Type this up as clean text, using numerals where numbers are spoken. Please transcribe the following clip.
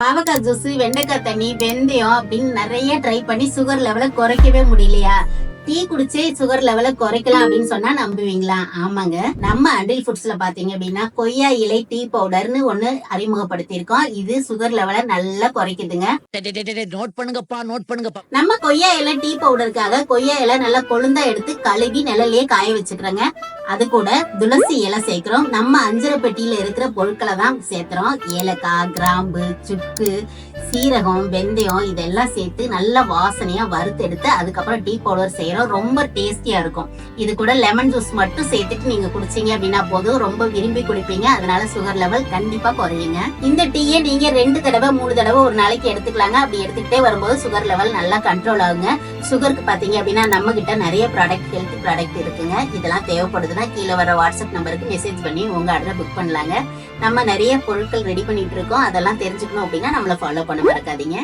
பாவக்காய் ஜூஸ், வெண்டைக்காய் தண்ணி, வெந்தயம் அப்படின்னு நிறைய ட்ரை பண்ணி சுகர் லெவலை குறைக்கவே முடியலையா? டீ குடிச்சே சுகர் லெவலை குறைக்கலாம் அப்படின்னு சொன்னா நம்புவீங்களா? ஆமாங்க, நம்ம அண்டில் ஃபுட்ஸ்ல பாத்தீங்க அப்படின்னா கொய்யா இலை டீ பவுடர்னு ஒண்ணு அறிமுகப்படுத்தி இருக்கோம். இது சுகர் லெவலை நல்லா குறைக்குதுங்க. நோட் பண்ணுங்கப்பா, நோட் பண்ணுங்கப்பா. நம்ம கொய்யா இலை டீ பவுடருக்காக கொய்யா இலை நல்லா கொழுந்தா எடுத்து கழுவி நிழலையே காய வச்சுக்கிறோங்க. அது கூட துளசி இலை சேர்க்கிறோம். நம்ம அஞ்சரை பெட்டியில இருக்கிற பொருட்களை தான் சேர்க்கிறோம். ஏலக்காய், கிராம்பு, சுக்கு, சீரகம், வெந்தயம் இதெல்லாம் சேர்த்து நல்லா வாசனையா வறுத்து எடுத்து அதுக்கப்புறம் டீ பவுடர் செய்யறோம். ரொம்ப டேஸ்டியா இருக்கும். இது கூட லெமன் ஜூஸ் மட்டும் சேர்த்துட்டு நீங்க குடிச்சீங்க அப்படின்னா போதும், ரொம்ப விரும்பி குடிப்பீங்க. அதனால சுகர் லெவல் கண்டிப்பா குறையுங்க. இந்த டீயை நீங்க 2 தடவை 3 தடவை ஒரு நாளைக்கு எடுத்துக்கலாங்க. அப்படி எடுத்துக்கிட்டே வரும்போது சுகர் லெவல் நல்லா கண்ட்ரோல் ஆகுங்க. சுகருக்கு பாத்தீங்க அப்படின்னா நம்ம கிட்ட நிறைய ப்ராடக்ட், ஹெல்த் ப்ராடக்ட் இருக்குங்க. இதெல்லாம் தேவைப்படுதுன்னா கீழே வர வாட்ஸ்அப் நம்பருக்கு மெசேஜ் பண்ணி உங்க ஆர்டரை புக் பண்ணலாங்க. நம்ம நிறைய பொருட்கள் ரெடி பண்ணிட்டு இருக்கோம். அதெல்லாம் தெரிஞ்சுக்கணும் அப்படின்னா நம்மள ஃபாலோ பண்ண மறக்காதீங்க.